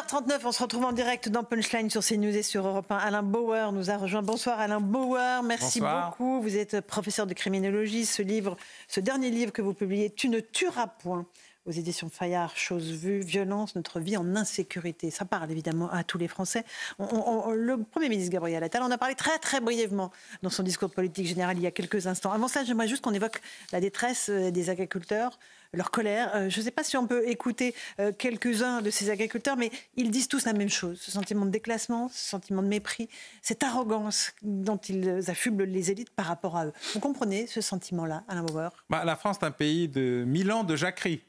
8h39, on se retrouve en direct dans Punchline sur CNews et sur Europe 1. Alain Bauer nous a rejoint. Bonsoir Alain Bauer, merci beaucoup. Vous êtes professeur de criminologie. Ce dernier livre que vous publiez, Tu ne tueras point, aux éditions Fayard, Chose vue, violence, notre vie en insécurité. Ça parle évidemment à tous les Français. Le Premier ministre Gabriel Attal en a parlé très très brièvement dans son discours de politique générale il y a quelques instants. Avant ça, j'aimerais juste qu'on évoque la détresse des agriculteurs, leur colère. Je ne sais pas si on peut écouter quelques-uns de ces agriculteurs, mais ils disent tous la même chose. Ce sentiment de déclassement, ce sentiment de mépris, cette arrogance dont ils affublent les élites par rapport à eux. Vous comprenez ce sentiment-là, Alain Bauer ? La France est un pays de 1000 ans de jacquerie.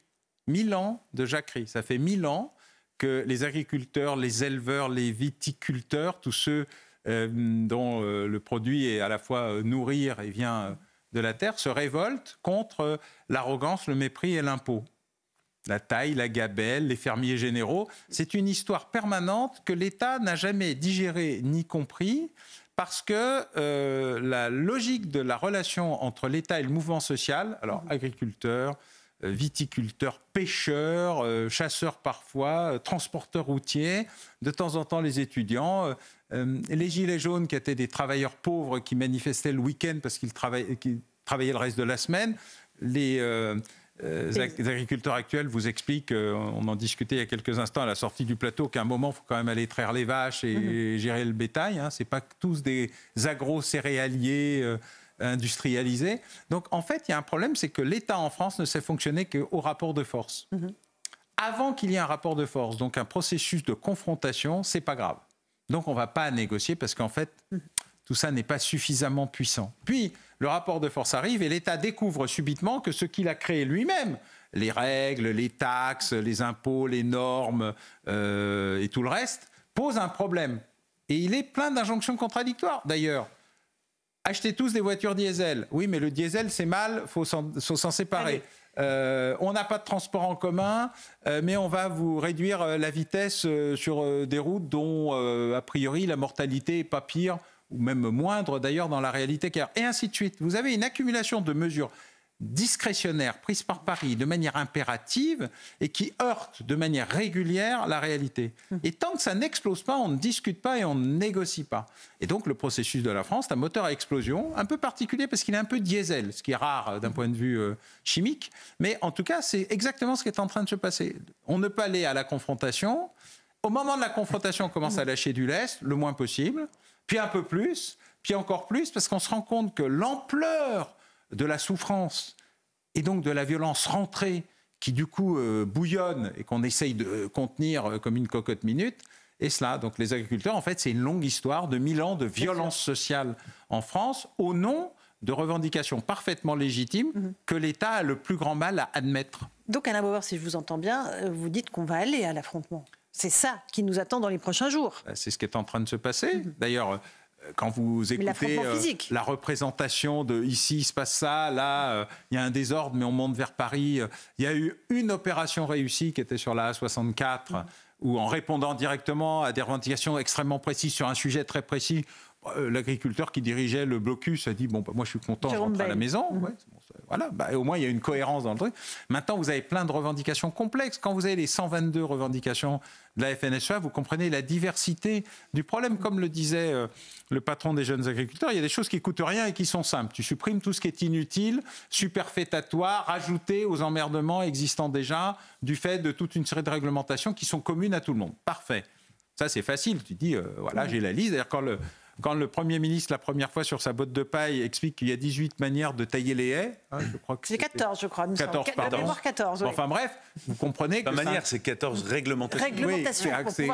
1000 ans de jacquerie. Ça fait 1000 ans que les agriculteurs, les éleveurs, les viticulteurs, tous ceux dont le produit est à la fois nourrir et vient de la terre, se révoltent contre l'arrogance, le mépris et l'impôt. La taille, la gabelle, les fermiers généraux, c'est une histoire permanente que l'État n'a jamais digérée ni compris, parce que la logique de la relation entre l'État et le mouvement social, alors agriculteurs, viticulteurs, pêcheurs, chasseurs parfois, transporteurs routiers, de temps en temps les étudiants, les gilets jaunes qui étaient des travailleurs pauvres qui manifestaient le week-end parce qu'ils travaillaient le reste de la semaine, les agriculteurs actuels vous expliquent, on en discutait il y a quelques instants à la sortie du plateau, qu'à un moment, il faut quand même aller traire les vaches et gérer le bétail. Ce n'est pas tous des agro-céréaliers industrialisés. Donc, en fait, il y a un problème, c'est que l'État en France ne sait fonctionner qu'au rapport de force. Avant qu'il y ait un rapport de force, donc un processus de confrontation, c'est pas grave. Donc, on ne va pas négocier parce qu'en fait, tout ça n'est pas suffisamment puissant. Puis, le rapport de force arrive et l'État découvre subitement que ce qu'il a créé lui-même, les règles, les taxes, les impôts, les normes et tout le reste, pose un problème. Et il est plein d'injonctions contradictoires, d'ailleurs. Achetez tous des voitures diesel. Oui, mais le diesel, c'est mal, il faut s'en séparer. On n'a pas de transport en commun, mais on va vous réduire la vitesse sur des routes dont, a priori, la mortalité n'est pas pire, ou même moindre d'ailleurs dans la réalité qu'ailleurs. Et ainsi de suite. Vous avez une accumulation de mesures discrétionnaires prises par Paris de manière impérative et qui heurtent de manière régulière la réalité. Et tant que ça n'explose pas, on ne discute pas et on ne négocie pas. Et donc le processus de la France, c'est un moteur à explosion, un peu particulier parce qu'il est un peu diesel, ce qui est rare d'un point de vue chimique. Mais en tout cas, c'est exactement ce qui est en train de se passer. On ne peut aller à la confrontation. Au moment de la confrontation, on commence à lâcher du lest, le moins possible, puis un peu plus, puis encore plus, parce qu'on se rend compte que l'ampleur de la souffrance et donc de la violence rentrée qui du coup bouillonne et qu'on essaye de contenir comme une cocotte minute, et cela, donc les agriculteurs, en fait, c'est une longue histoire de 1000 ans de violence sociale en France au nom de revendications parfaitement légitimes que l'État a le plus grand mal à admettre. Donc Alain Bauer, si je vous entends bien, vous dites qu'on va aller à l'affrontement. C'est ça qui nous attend dans les prochains jours. C'est ce qui est en train de se passer. D'ailleurs, quand vous écoutez la représentation de ici, il se passe ça, là, il y a un désordre, mais on monte vers Paris. Il y a eu une opération réussie qui était sur la A64, où en répondant directement à des revendications extrêmement précises sur un sujet très précis, l'agriculteur qui dirigeait le blocus a dit bon, moi je suis content, je rentre à la maison. Voilà, au moins il y a une cohérence dans le truc. Maintenant, vous avez plein de revendications complexes. Quand vous avez les 122 revendications de la FNSEA, vous comprenez la diversité du problème. Comme le disait le patron des jeunes agriculteurs, il y a des choses qui ne coûtent rien et qui sont simples. Tu supprimes tout ce qui est inutile, superfétatoire, rajouté aux emmerdements existants déjà du fait de toute une série de réglementations qui sont communes à tout le monde. Parfait. Ça, c'est facile. Tu dis, voilà, j'ai la liste. D'ailleurs, quand le Premier ministre, la première fois sur sa botte de paille, explique qu'il y a 18 manières de tailler les haies, je crois que c'est 14, je crois. 14, pardon. 14, oui. Enfin bref, vous comprenez que... La manière, c'est 14 réglementations.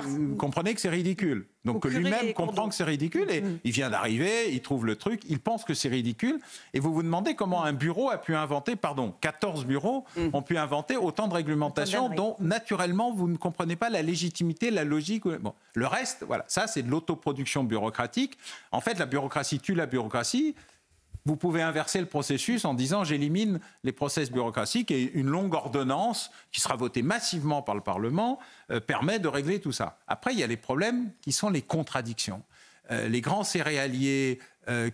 Vous comprenez que c'est ridicule. Donc que lui-même comprend que c'est ridicule et il vient d'arriver, il trouve le truc, il pense que c'est ridicule et vous vous demandez comment un bureau a pu inventer, 14 bureaux ont pu inventer autant de réglementations dont naturellement vous ne comprenez pas la légitimité, la logique. Bon. Le reste, voilà, ça c'est de l'autoproduction bureaucratique. En fait, la bureaucratie tue la bureaucratie. Vous pouvez inverser le processus en disant j'élimine les process bureaucratiques et une longue ordonnance qui sera votée massivement par le Parlement permet de régler tout ça. Après, il y a les problèmes qui sont les contradictions. Les grands céréaliers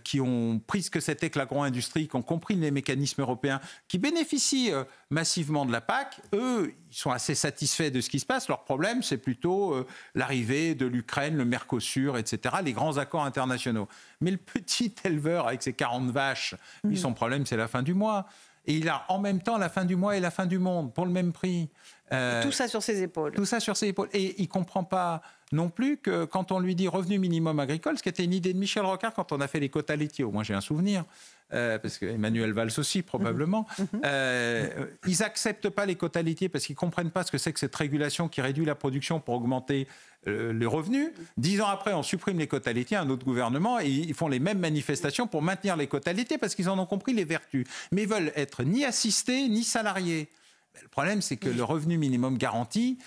qui ont pris ce que c'était que l'agro-industrie, qui ont compris les mécanismes européens, qui bénéficient massivement de la PAC, eux, ils sont assez satisfaits de ce qui se passe. Leur problème, c'est plutôt l'arrivée de l'Ukraine, le Mercosur, etc., les grands accords internationaux. Mais le petit éleveur avec ses 40 vaches, lui, son problème, c'est la fin du mois. Et il a en même temps la fin du mois et la fin du monde, pour le même prix. Tout ça sur ses épaules. Tout ça sur ses épaules. Et il ne comprend pas non plus que quand on lui dit revenu minimum agricole, ce qui était une idée de Michel Rocard quand on a fait les quotas laitiers, au moins j'ai un souvenir, parce que Emmanuel Valls aussi probablement, ils n'acceptent pas les quotas laitiers parce qu'ils ne comprennent pas ce que c'est que cette régulation qui réduit la production pour augmenter les revenus. 10 ans après, on supprime les quotas laitiers, un autre gouvernement, et ils font les mêmes manifestations pour maintenir les quotas laitiers parce qu'ils en ont compris les vertus. Mais ils veulent être ni assistés ni salariés. Le problème, c'est que le revenu minimum garanti,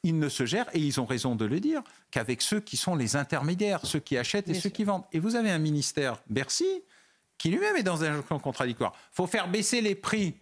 il ne se gère, et ils ont raison de le dire, qu'avec ceux qui sont les intermédiaires, ceux qui achètent et ceux qui vendent. Et vous avez un ministère, Bercy, qui lui-même est dans un camp contradictoire. Il faut faire baisser les prix.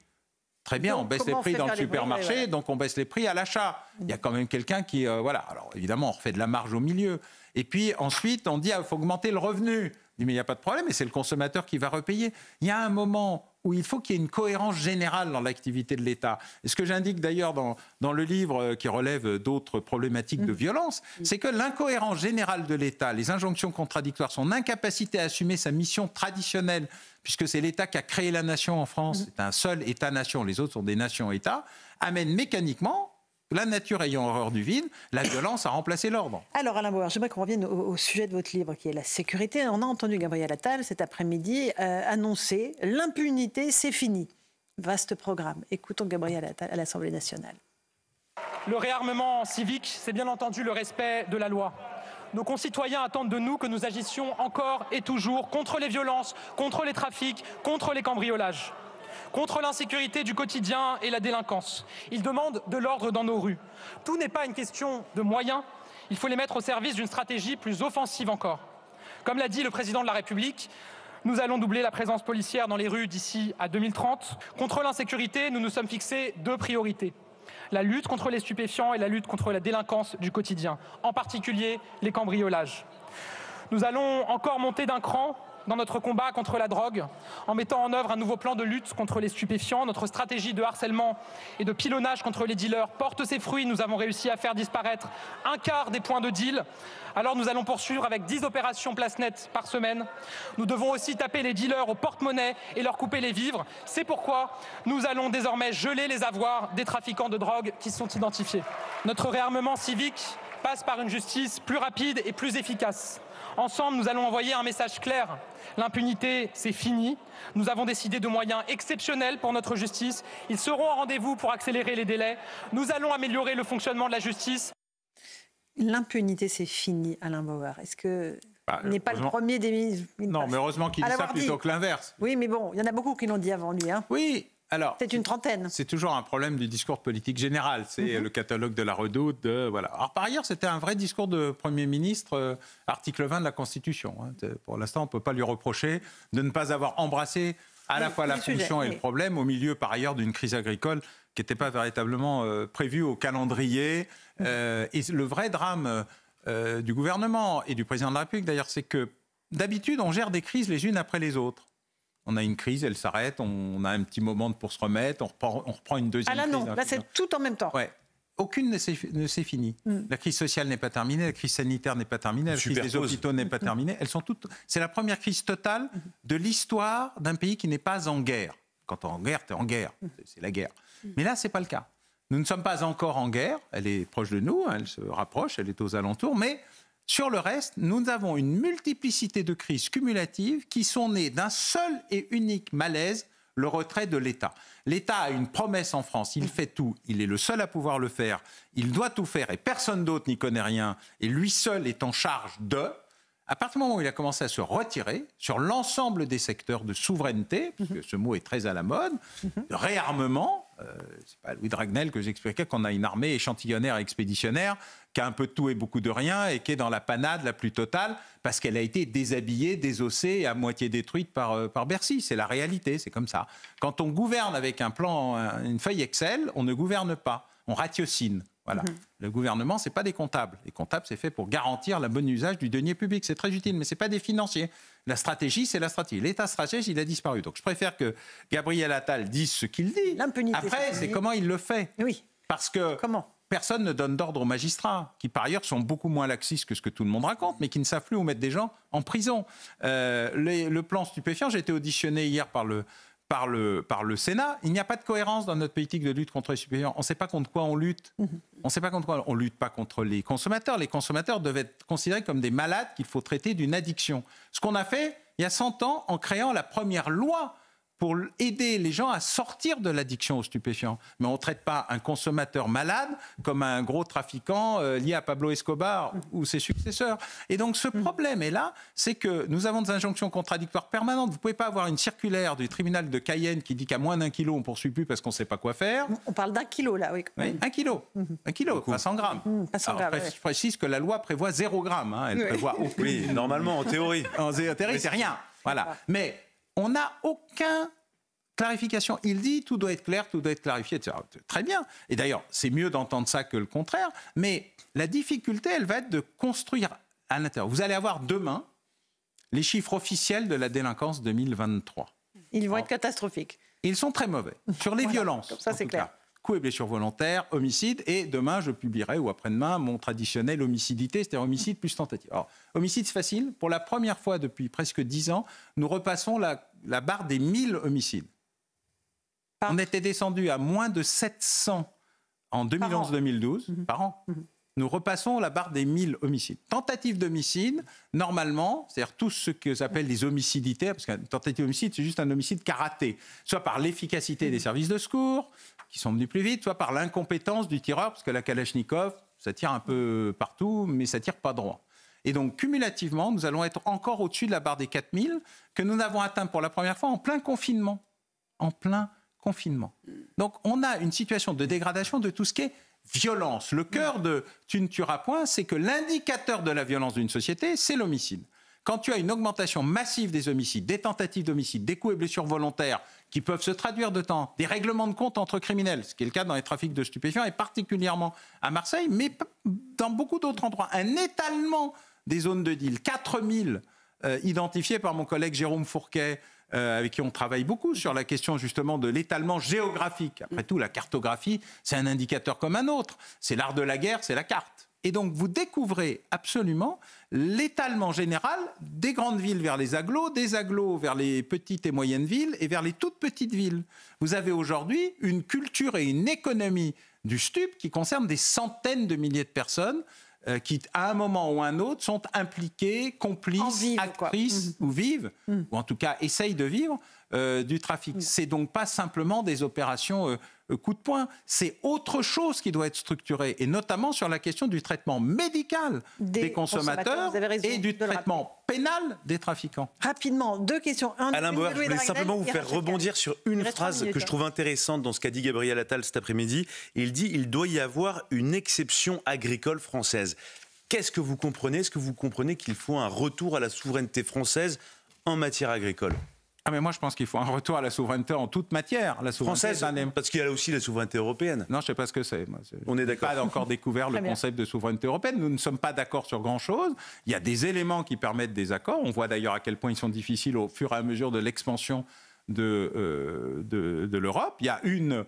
Très bien, donc, on baisse les prix dans le supermarché, donc on baisse les prix à l'achat. Il y a quand même quelqu'un qui... voilà. Alors évidemment, on refait de la marge au milieu. Et puis ensuite, on dit il faut augmenter le revenu. On dit mais il n'y a pas de problème, et c'est le consommateur qui va repayer. Il y a un moment où il faut qu'il y ait une cohérence générale dans l'activité de l'État. Et ce que j'indique d'ailleurs dans le livre qui relève d'autres problématiques de violence, c'est que l'incohérence générale de l'État, les injonctions contradictoires, son incapacité à assumer sa mission traditionnelle, puisque c'est l'État qui a créé la nation en France, c'est un seul État-nation, les autres sont des nations-États, amène mécaniquement, la nature ayant horreur du vide, la violence a remplacé l'ordre. Alors Alain Bauer, j'aimerais qu'on revienne au sujet de votre livre qui est la sécurité. On a entendu Gabriel Attal cet après-midi annoncer l'impunité, c'est fini. Vaste programme. Écoutons Gabriel Attal à l'Assemblée nationale. Le réarmement civique, c'est bien entendu le respect de la loi. Nos concitoyens attendent de nous que nous agissions encore et toujours contre les violences, contre les trafics, contre les cambriolages, contre l'insécurité du quotidien et la délinquance. Ils demandent de l'ordre dans nos rues. Tout n'est pas une question de moyens, il faut les mettre au service d'une stratégie plus offensive encore. Comme l'a dit le président de la République, nous allons doubler la présence policière dans les rues d'ici à 2030. Contre l'insécurité, nous nous sommes fixés 2 priorités. La lutte contre les stupéfiants et la lutte contre la délinquance du quotidien, en particulier les cambriolages. Nous allons encore monter d'un cran dans notre combat contre la drogue, en mettant en œuvre un nouveau plan de lutte contre les stupéfiants. Notre stratégie de harcèlement et de pilonnage contre les dealers porte ses fruits. Nous avons réussi à faire disparaître 1/4 des points de deal. Alors nous allons poursuivre avec 10 opérations place nette par semaine. Nous devons aussi taper les dealers au porte-monnaie et leur couper les vivres. C'est pourquoi nous allons désormais geler les avoirs des trafiquants de drogue qui sont identifiés. Notre réarmement civique passe par une justice plus rapide et plus efficace. Ensemble, nous allons envoyer un message clair. L'impunité, c'est fini. Nous avons décidé de moyens exceptionnels pour notre justice. Ils seront au rendez-vous pour accélérer les délais. Nous allons améliorer le fonctionnement de la justice. L'impunité, c'est fini, Alain Bauer. Est-ce que n'est pas le premier des ministres? Non, mais heureusement qu'il dit ça plutôt que l'inverse. Oui, mais bon, il y en a beaucoup qui l'ont dit avant lui. Hein. Oui. Alors, c'est une trentaine. C'est toujours un problème du discours politique général. C'est le catalogue de la redoute. Voilà. Alors, par ailleurs, c'était un vrai discours de Premier ministre, article 20 de la Constitution. Hein. Pour l'instant, on ne peut pas lui reprocher de ne pas avoir embrassé à la fois la fonction et le problème, au milieu, par ailleurs, d'une crise agricole qui n'était pas véritablement prévue au calendrier. Et le vrai drame du gouvernement et du président de la République, d'ailleurs, c'est que d'habitude, on gère des crises les unes après les autres. On a une crise, elle s'arrête, on a un petit moment pour se remettre, on reprend une deuxième crise. Ah là non, là c'est tout en même temps. Ouais. Aucune ne s'est finie. La crise sociale n'est pas terminée, la crise sanitaire n'est pas terminée, la crise des hôpitaux n'est pas terminée. Elles sont toutes. C'est la première crise totale de l'histoire d'un pays qui n'est pas en guerre. Quand tu es en guerre, tu es en guerre. C'est la guerre. Mais là, ce n'est pas le cas. Nous ne sommes pas encore en guerre. Elle est proche de nous, elle se rapproche, elle est aux alentours, mais sur le reste, nous avons une multiplicité de crises cumulatives qui sont nées d'un seul et unique malaise, le retrait de l'État. L'État a une promesse en France, il fait tout, il est le seul à pouvoir le faire, il doit tout faire et personne d'autre n'y connaît rien, et lui seul est en charge de... À partir du moment où il a commencé à se retirer sur l'ensemble des secteurs de souveraineté, puisque ce mot est très à la mode, de réarmement, c'est pas Louis Dragnel que j'expliquais qu'on a une armée échantillonnaire et expéditionnaire qui a un peu de tout et beaucoup de rien et qui est dans la panade la plus totale parce qu'elle a été déshabillée, désossée et à moitié détruite par Bercy. C'est la réalité, c'est comme ça. Quand on gouverne avec un plan, une feuille Excel, on ne gouverne pas, on ratiocine. Voilà. Le gouvernement, ce n'est pas des comptables. Les comptables, c'est fait pour garantir le bon usage du denier public. C'est très utile, mais ce n'est pas des financiers. La stratégie, c'est la stratégie. L'État stratège, il a disparu. Donc je préfère que Gabriel Attal dise ce qu'il dit. L'impunité. Après, c'est comment il le fait. Oui. Parce que personne ne donne d'ordre aux magistrats, qui par ailleurs sont beaucoup moins laxistes que ce que tout le monde raconte, mais qui ne savent plus où mettre des gens en prison. Le plan stupéfiant, j'ai été auditionné hier par le Sénat. Il n'y a pas de cohérence dans notre politique de lutte contre les stupéfiants. On ne sait pas contre quoi on lutte. On ne sait pas contre quoi. On ne lutte pas contre les consommateurs. Les consommateurs doivent être considérés comme des malades qu'il faut traiter d'une addiction. Ce qu'on a fait il y a 100 ans en créant la première loi pour aider les gens à sortir de l'addiction aux stupéfiants. Mais on ne traite pas un consommateur malade comme un gros trafiquant lié à Pablo Escobar ou ses successeurs. Et donc ce problème est là, c'est que nous avons des injonctions contradictoires permanentes. Vous ne pouvez pas avoir une circulaire du tribunal de Cayenne qui dit qu'à moins d'1 kilo, on ne poursuit plus parce qu'on ne sait pas quoi faire. On parle d'1 kilo là, oui. Oui, 1 kilo. 1 kilo, pas 100 grammes. Je précise que la loi prévoit 0 gramme. Elle prévoit aucun. Oui, normalement, en théorie. En théorie, c'est rien. Voilà. Mais on n'a aucune clarification. Il dit tout doit être clair, tout doit être clarifié, etc. Très bien. Et d'ailleurs, c'est mieux d'entendre ça que le contraire. Mais la difficulté, elle va être de construire à l'intérieur. Vous allez avoir demain les chiffres officiels de la délinquance 2023. Ils vont être catastrophiques. Ils sont très mauvais. Sur les violences. Comme ça, c'est clair. Coups et blessures volontaires, homicide, et demain, je publierai, ou après-demain, mon traditionnel homicidité, c'est-à-dire homicide plus tentative. Alors, homicide, c'est facile. Pour la première fois depuis presque 10 ans, nous repassons la barre des 1000 homicides. On était descendu à moins de 700 en 2011-2012 par an. Nous repassons la barre des 1000 homicides. Tentative d'homicide, normalement, c'est-à-dire tout ce que j'appelle les homicidités, parce qu'une tentative d'homicide, c'est juste un homicide qui a raté, soit par l'efficacité des services de secours, qui sont venus plus vite, soit par l'incompétence du tireur, parce que la Kalachnikov, ça tire un peu partout, mais ça tire pas droit. Et donc, cumulativement, nous allons être encore au-dessus de la barre des 4000, que nous n'avons atteint pour la première fois en plein confinement. En plein confinement. Donc, on a une situation de dégradation de tout ce qui est violence. Le cœur de « tu ne tueras point », c'est que l'indicateur de la violence d'une société, c'est l'homicide. Quand tu as une augmentation massive des homicides, des tentatives d'homicide, des coups et blessures volontaires qui peuvent se traduire de temps, des règlements de compte entre criminels, ce qui est le cas dans les trafics de stupéfiants et particulièrement à Marseille, mais dans beaucoup d'autres endroits, un étalement des zones de deal, 4000 identifiés par mon collègue Jérôme Fourquet, avec qui on travaille beaucoup sur la question justement de l'étalement géographique. Après tout, la cartographie, c'est un indicateur comme un autre. C'est l'art de la guerre, c'est la carte. Et donc, vous découvrez absolument l'étalement général des grandes villes vers les agglos, des agglos vers les petites et moyennes villes et vers les toutes petites villes. Vous avez aujourd'hui une culture et une économie du stup qui concerne des centaines de milliers de personnes qui, à un moment ou à un autre, sont impliquées, complices, actrices ou vivent, ou en tout cas essayent de vivre du trafic. C'est donc pas simplement des opérations coup de poing, c'est autre chose qui doit être structuré, et notamment sur la question du traitement médical des consommateurs et du traitement pénal des trafiquants. Rapidement, 2 questions. Alain Bauer, je voulais simplement vous faire rebondir sur une phrase que je trouve intéressante dans ce qu'a dit Gabriel Attal cet après-midi. Il dit qu'il doit y avoir une exception agricole française. Qu'est-ce que vous comprenez ? Est-ce que vous comprenez qu'il faut un retour à la souveraineté française en matière agricole ? Ah mais moi je pense qu'il faut un retour à la souveraineté en toute matière. La souveraineté française, parce qu'il y a aussi la souveraineté européenne. Non, je ne sais pas ce que c'est. On est d'accord. Je n'ai pas encore découvert le concept de souveraineté européenne. Nous ne sommes pas d'accord sur grand-chose. Il y a des éléments qui permettent des accords. On voit d'ailleurs à quel point ils sont difficiles au fur et à mesure de l'expansion de l'Europe. Il y a une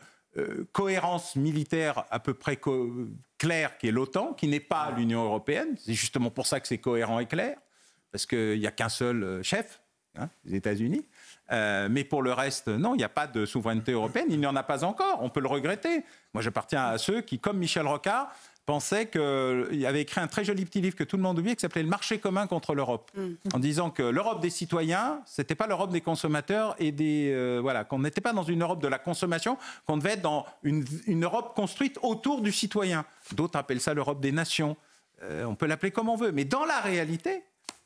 cohérence militaire à peu près claire qui est l'OTAN, qui n'est pas l'Union européenne. C'est justement pour ça que c'est cohérent et clair, parce qu'il n'y a qu'un seul chef, les États-Unis. Mais pour le reste, non, il n'y a pas de souveraineté européenne, il n'y en a pas encore, on peut le regretter. Moi, j'appartiens à ceux qui, comme Michel Rocard, pensaient qu'il avait écrit un très joli petit livre que tout le monde oublie, qui s'appelait « Le marché commun contre l'Europe », en disant que l'Europe des citoyens, ce n'était pas l'Europe des consommateurs, et qu'on n'était pas dans une Europe de la consommation, qu'on devait être dans une Europe construite autour du citoyen. D'autres appellent ça l'Europe des nations. On peut l'appeler comme on veut, mais dans la réalité,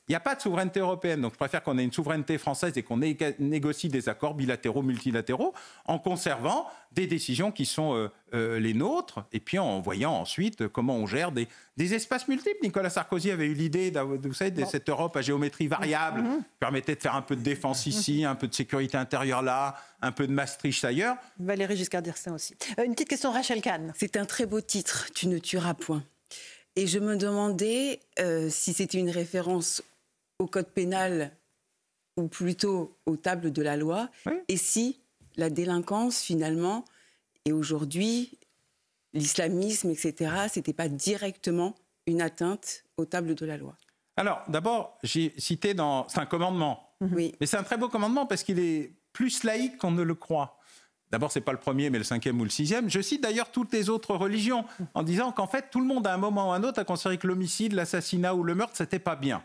Il n'y a pas de souveraineté européenne, donc je préfère qu'on ait une souveraineté française et qu'on négocie des accords bilatéraux, multilatéraux, en conservant des décisions qui sont les nôtres, et puis en voyant ensuite comment on gère des espaces multiples. Nicolas Sarkozy avait eu l'idée, vous savez, de cette Europe à géométrie variable, qui permettait de faire un peu de défense ici, un peu de sécurité intérieure là, un peu de Maastricht ailleurs. Valérie Giscard d'Estaing aussi. Une petite question, Rachel Kahn. C'est un très beau titre, Tu ne tueras point. Et je me demandais si c'était une référence au code pénal ou plutôt aux tables de la loi, oui. Et si la délinquance, finalement, et aujourd'hui, l'islamisme, etc., c'était pas directement une atteinte aux tables de la loi. Alors, d'abord, j'ai cité c'est un commandement. Oui. Mais c'est un très beau commandement parce qu'il est plus laïque qu'on ne le croit. D'abord, ce n'est pas le premier, mais le 5e ou le 6e. Je cite d'ailleurs toutes les autres religions en disant qu'en fait, tout le monde, à un moment ou à un autre, a considéré que l'homicide, l'assassinat ou le meurtre, ce n'était pas bien.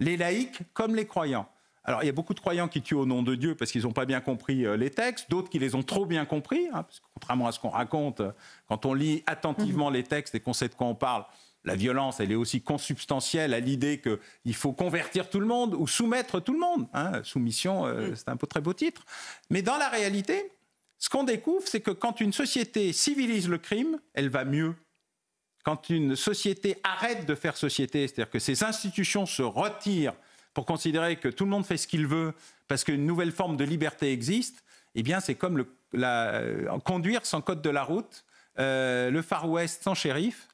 Les laïcs comme les croyants. Alors, il y a beaucoup de croyants qui tuent au nom de Dieu parce qu'ils n'ont pas bien compris les textes, d'autres qui les ont trop bien compris, parce que contrairement à ce qu'on raconte, quand on lit attentivement les textes et qu'on sait de quoi on parle, la violence, elle est aussi consubstantielle à l'idée qu'il faut convertir tout le monde ou soumettre tout le monde. Soumission, c'est un très beau titre. Mais dans la réalité, ce qu'on découvre, c'est que quand une société civilise le crime, elle va mieux. Quand une société arrête de faire société, c'est-à-dire que ses institutions se retirent pour considérer que tout le monde fait ce qu'il veut parce qu'une nouvelle forme de liberté existe, eh bien c'est comme conduire sans code de la route, le Far West sans shérif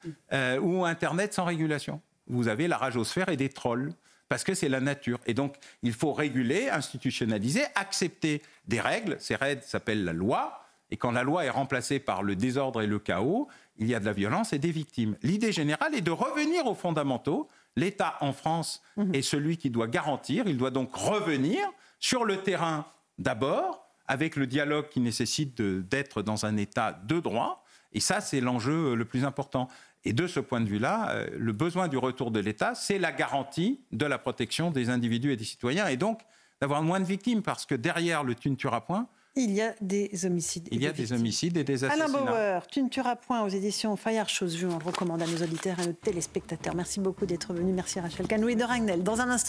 ou Internet sans régulation. Vous avez la ragosphère et des trolls parce que c'est la nature. Et donc il faut réguler, institutionnaliser, accepter des règles. Ces règles s'appellent la loi. Et quand la loi est remplacée par le désordre et le chaos, il y a de la violence et des victimes. L'idée générale est de revenir aux fondamentaux. L'État en France est celui qui doit garantir. Il doit donc revenir sur le terrain d'abord, avec le dialogue qui nécessite d'être dans un État de droit. Et ça, c'est l'enjeu le plus important. Et de ce point de vue-là, le besoin du retour de l'État, c'est la garantie de la protection des individus et des citoyens. Et donc, d'avoir moins de victimes, parce que derrière le « tu ne tueras point », il y a des homicides. Il y a des homicides et des assassinats. Alain Bauer, Tu ne tueras point aux éditions Fayard Chosvieux. On le recommande à nos auditeurs et à nos téléspectateurs. Merci beaucoup d'être venu. Merci Rachel Kahn. Louis de Ragnel, dans un instant.